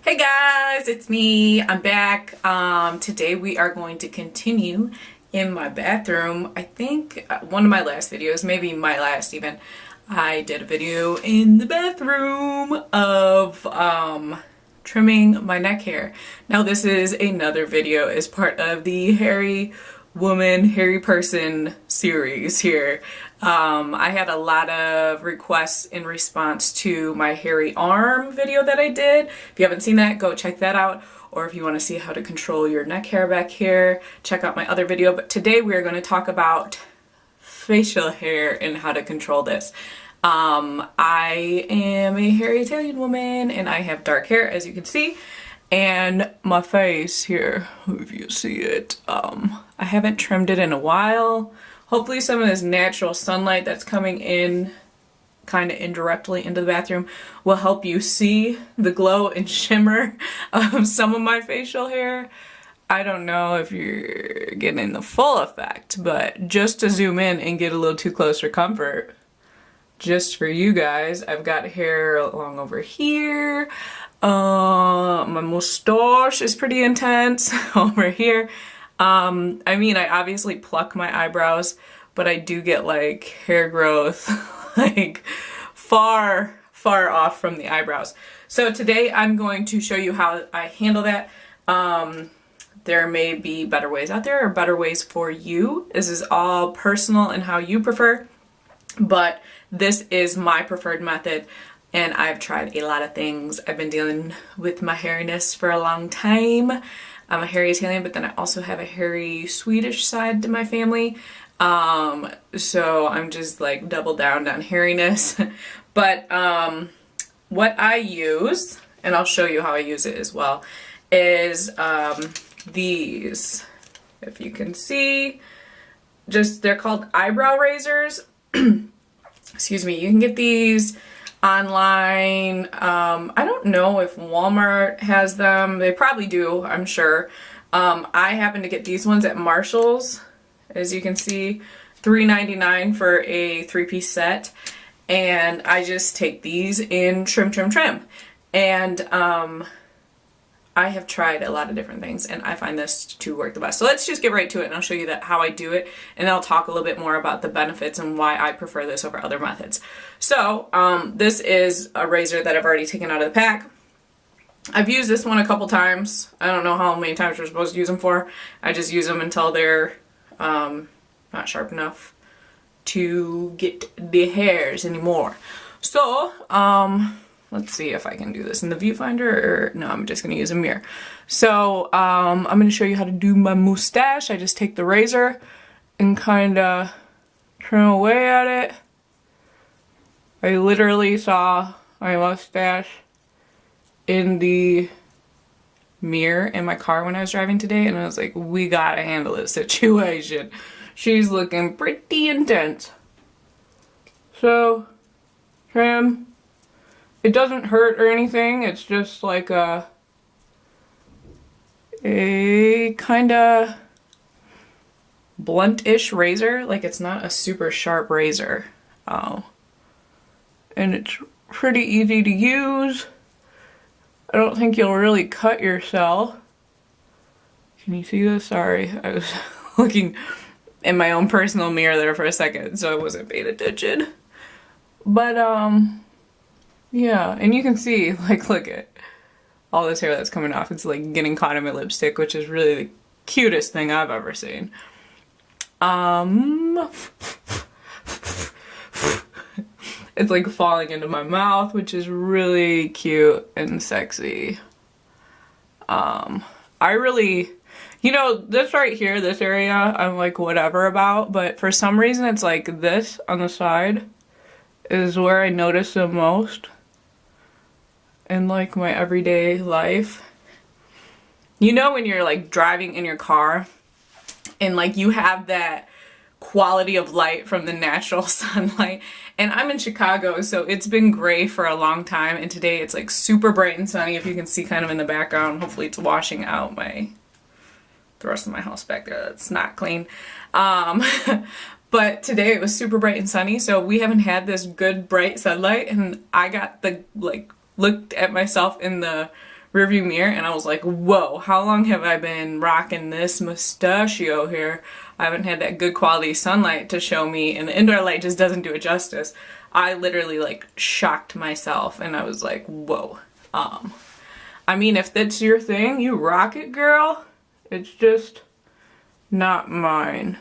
Hey guys, it's me. I'm back. Today we are going to continue in my bathroom. I think one of my last videos, maybe my last even, I did a video in the bathroom of trimming my neck hair. Now this is another video as part of the hairy woman, hairy person series here. I had a lot of requests in response to my hairy arm video that I did. If you haven't seen that, go check that out. Or if you want to see how to control your neck hair back here, check out my other video. But today we are going to talk about facial hair and how to control this. I am a hairy Italian woman and I have dark hair, as you can see. And my face here, if you see it, I haven't trimmed it in a while. Hopefully some of this natural sunlight that's coming in kind of indirectly into the bathroom will help you see the glow and shimmer of some of my facial hair. I don't know if you're getting the full effect, but just to zoom in and get a little too close for comfort, just for you guys, I've got hair along over here. My mustache is pretty intense over here. I mean, I obviously pluck my eyebrows, but I do get like hair growth like far off from the eyebrows. So today I'm going to show you how I handle that. There may be better ways out there or better ways for you. This is all personal and how you prefer, but this is my preferred method. And I've tried a lot of things. I've been dealing with my hairiness for a long time. I'm a hairy Italian, but then I also have a hairy Swedish side to my family. So I'm just like double down on hairiness. But what I use, and I'll show you how I use it as well, is these. If you can see, they're called eyebrow razors. Excuse me, you can get these online. I don't know if Walmart has them. They probably do, I'm sure. I happen to get these ones at Marshall's. As you can see, $3.99 for a 3-piece set. And I just take these in trim. And I have tried a lot of different things and I find this to work the best. So let's just get right to it and I'll show you how I do it, and then I'll talk a little bit more about the benefits and why I prefer this over other methods. So this is a razor that I've already taken out of the pack. I've used this one a couple times. I don't know how many times we're supposed to use them for. I just use them until they're not sharp enough to get the hairs anymore. So let's see if I can do this in the viewfinder, or no, I'm just going to use a mirror. So I'm going to show you how to do my mustache. I just take the razor and kind of trim away at it. I literally saw my mustache in the mirror in my car when I was driving today, and I was like, we gotta handle this situation. She's looking pretty intense. So, trim. It doesn't hurt or anything, it's just like a kind of blunt-ish razor. Like, it's not a super sharp razor. And it's pretty easy to use. I don't think you'll really cut yourself. Can you see this? Sorry, I was looking in my own personal mirror there for a second, so I wasn't paying attention. But, yeah, and you can see, like, look at all this hair that's coming off. It's like getting caught in my lipstick, which is really the cutest thing I've ever seen. It's like falling into my mouth, which is really cute and sexy. I really, you know, this right here, this area, I'm like whatever about, but for some reason it's like this on the side is where I notice the most in like my everyday life. You know when you're like driving in your car and like you have that quality of light from the natural sunlight, and I'm in Chicago, so it's been gray for a long time, and today it's like super bright and sunny, if you can see kind of in the background. Hopefully it's washing out the rest of my house back there that's not clean. But today it was super bright and sunny, so we haven't had this good bright sunlight, and I got the, like, looked at myself in the rearview mirror and I was like, whoa, how long have I been rocking this mustachio here? I haven't had that good quality sunlight to show me, and the indoor light just doesn't do it justice. I literally like shocked myself and I was like, whoa. I mean, if that's your thing, you rock it, girl. It's just not mine.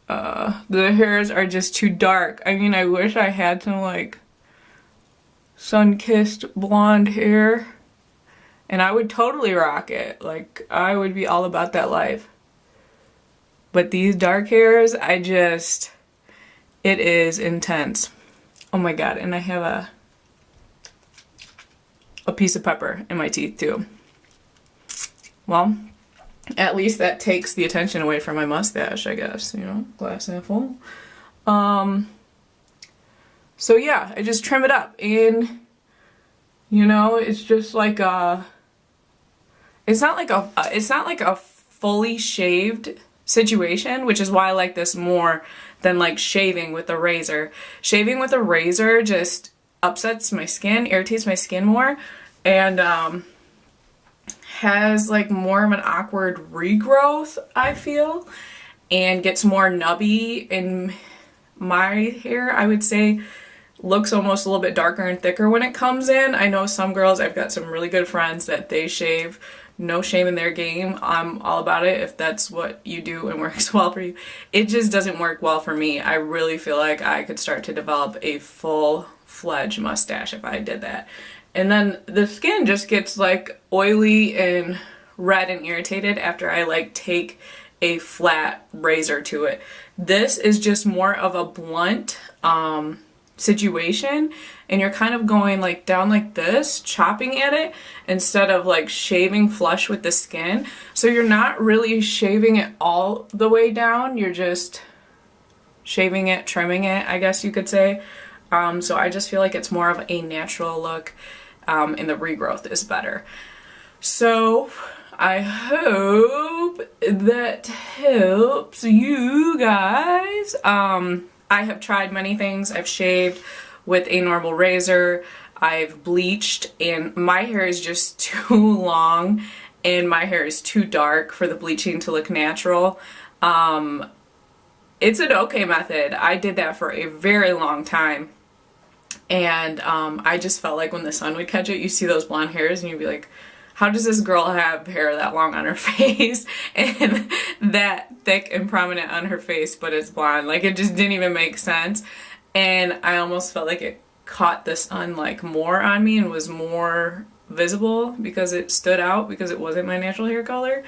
The hairs are just too dark. I mean, I wish I had some like sun-kissed blonde hair and I would totally rock it. Like, I would be all about that life. But these dark hairs, it is intense. Oh my god, and I have a piece of pepper in my teeth too. Well, at least that takes the attention away from my mustache, I guess, you know, glass half full. So yeah, I just trim it up, and you know, it's just like it's not like a fully shaved situation, which is why I like this more than like shaving with a razor. Shaving with a razor just upsets my skin, irritates my skin more, and has like more of an awkward regrowth, I feel, and gets more nubby. In my hair, I would say, looks almost a little bit darker and thicker when it comes in. I know some girls, I've got some really good friends that they shave. No shame in their game. I'm all about it if that's what you do and works well for you. It just doesn't work well for me. I really feel like I could start to develop a full-fledged mustache if I did that. And then the skin just gets like oily and red and irritated after I like take a flat razor to it. This is just more of a blunt situation, and you're kind of going like down like this, chopping at it instead of like shaving flush with the skin. So you're not really shaving it all the way down, you're just shaving it, trimming it, I guess you could say. So I just feel like it's more of a natural look, and the regrowth is better. So I hope that helps you guys. I have tried many things. I've shaved with a normal razor. I've bleached, and my hair is just too long and my hair is too dark for the bleaching to look natural. It's an okay method. I did that for a very long time. And I just felt like when the sun would catch it, you see those blonde hairs and you'd be like, how does this girl have hair that long on her face and that thick and prominent on her face, but it's blonde? Like, it just didn't even make sense. And I almost felt like it caught the sun like more on me and was more visible because it stood out, because it wasn't my natural hair color.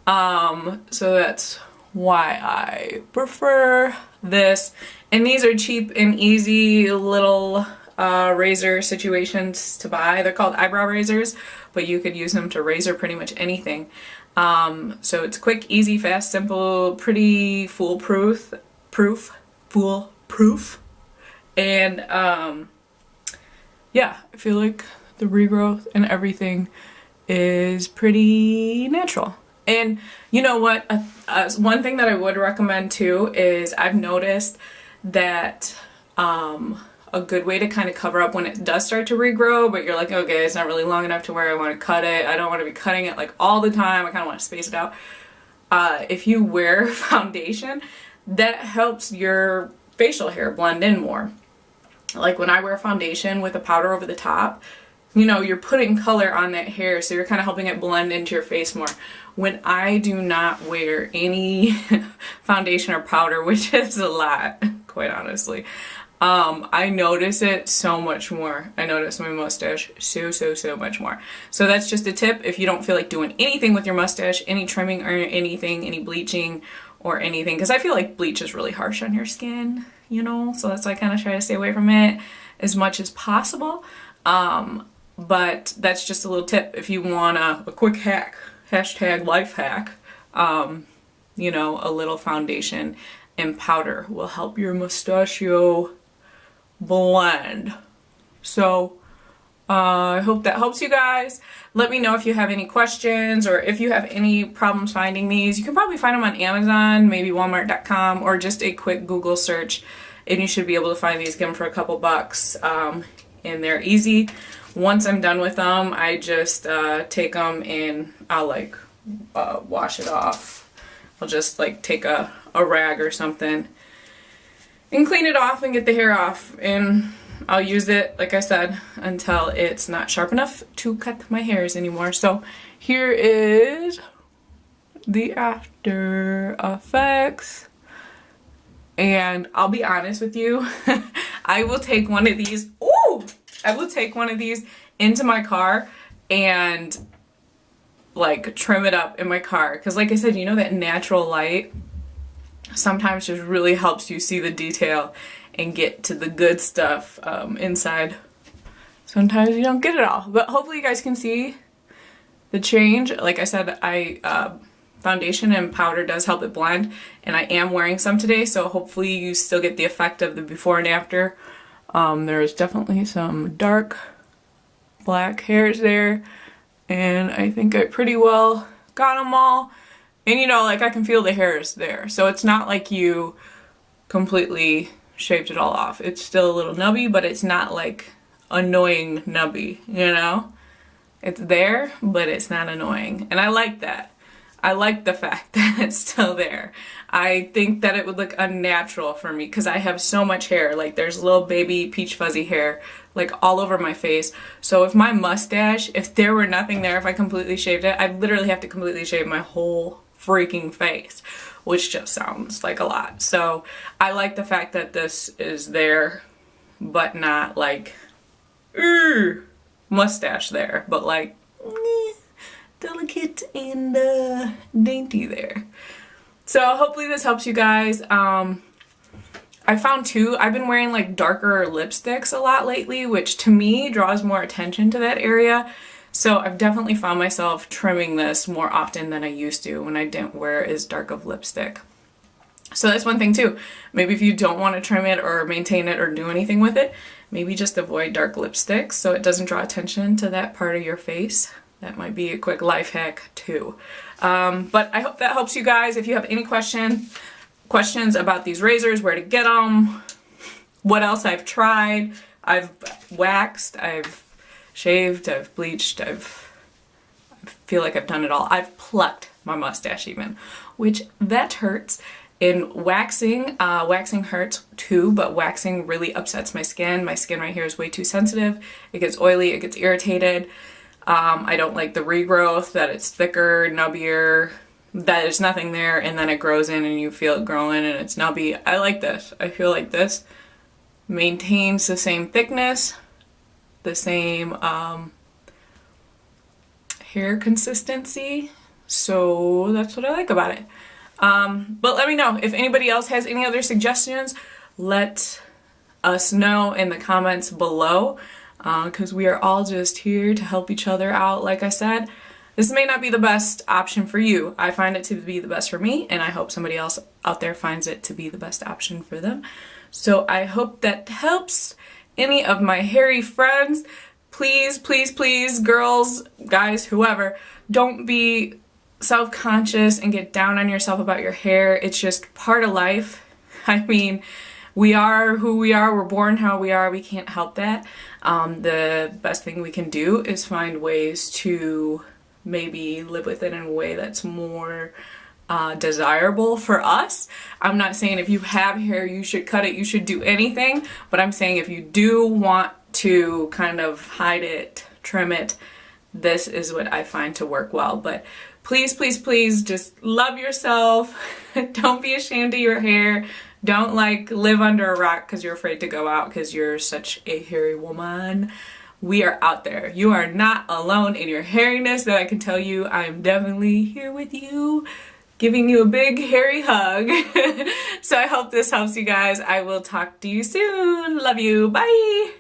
So that's why I prefer this. And these are cheap and easy little razor situations to buy. They're called eyebrow razors, but you could use them to razor pretty much anything. So it's quick, easy, fast, simple, pretty foolproof. And yeah, I feel like the regrowth and everything is pretty natural. And you know what? One thing that I would recommend too is I've noticed that a good way to kind of cover up when it does start to regrow, but you're like, okay, it's not really long enough to where I want to cut it. I don't want to be cutting it like all the time. I kind of want to space it out. If you wear foundation, that helps your facial hair blend in more. Like when I wear foundation with a powder over the top, you know, you're putting color on that hair, so you're kind of helping it blend into your face more. When I do not wear any foundation or powder, which is a lot, quite honestly, I notice it so much more. I notice my mustache so much more. So that's just a tip. If you don't feel like doing anything with your mustache, any trimming or anything, any bleaching or anything, because I feel like bleach is really harsh on your skin, you know, so that's why I kind of try to stay away from it as much as possible. But that's just a little tip if you want a quick hack, hashtag life hack. You know, a little foundation and powder will help your mustachio blend. So I hope that helps you guys. Let me know if you have any questions or if you have any problems finding these. You can probably find them on Amazon, maybe Walmart.com, or just a quick Google search, and you should be able to find these. Get them for a couple bucks, and they're easy. once I'm done with them, I just take them and I'll like wash it off. I'll just like take a rag or something and clean it off and get the hair off, and I'll use it, like I said, until it's not sharp enough to cut my hairs anymore. So here is the after effects, and I'll be honest with you, I will take one of these, I will take one of these into my car and like trim it up in my car, because like I said, you know, that natural light sometimes just really helps you see the detail and get to the good stuff inside. Sometimes you don't get it all, but hopefully you guys can see the change. Like I said, foundation and powder does help it blend, and I am wearing some today, so hopefully you still get the effect of the before and after. There's definitely some dark black hairs there, and I think I pretty well got them all. And you know, like I can feel the hairs there, so it's not like you completely shaved it all off. It's still a little nubby, but it's not like annoying nubby, you know? It's there, but it's not annoying, and I like that. I like the fact that it's still there. I think that it would look unnatural for me because I have so much hair. Like there's little baby peach fuzzy hair like all over my face. So if my mustache, if there were nothing there, if I completely shaved it, I'd literally have to completely shave my whole freaking face, which just sounds like a lot. So I like the fact that this is there, but not like mustache there, but like delicate and dainty there. So hopefully this helps you guys. I found too, I've been wearing like darker lipsticks a lot lately, which to me draws more attention to that area. So I've definitely found myself trimming this more often than I used to when I didn't wear as dark of lipstick. So that's one thing too. Maybe if you don't want to trim it or maintain it or do anything with it, maybe just avoid dark lipsticks so it doesn't draw attention to that part of your face. That might be a quick life hack too. But I hope that helps you guys. If you have any questions about these razors, where to get them, what else I've tried, I've waxed, I've shaved, I've bleached, I feel like I've done it all. I've plucked my mustache even, which that hurts. In waxing, waxing hurts too, but waxing really upsets my skin. My skin right here is way too sensitive. It gets oily, it gets irritated. I don't like the regrowth, that it's thicker, nubbier, that there's nothing there, and then it grows in and you feel it growing and it's nubby. I like this. I feel like this maintains the same thickness, the same hair consistency. So that's what I like about it. But let me know if anybody else has any other suggestions. Let us know in the comments below, because we are all just here to help each other out. Like I said, this may not be the best option for you. I find it to be the best for me, and I hope somebody else out there finds it to be the best option for them. So I hope that helps any of my hairy friends. Please, please, please, girls, guys, whoever, don't be self-conscious and get down on yourself about your hair. It's just part of life. I mean, we are who we are, we're born how we are, we can't help that. The best thing we can do is find ways to maybe live with it in a way that's more desirable for us. I'm not saying if you have hair you should cut it, you should do anything, but I'm saying if you do want to kind of hide it, trim it, this is what I find to work well. But please, please, please just love yourself. Don't be ashamed of your hair. Don't like live under a rock because you're afraid to go out because you're such a hairy woman. We are out there. You are not alone in your hairiness, that I can tell you. I am definitely here with you, giving you a big hairy hug. So I hope this helps you guys. I will talk to you soon. Love you. Bye.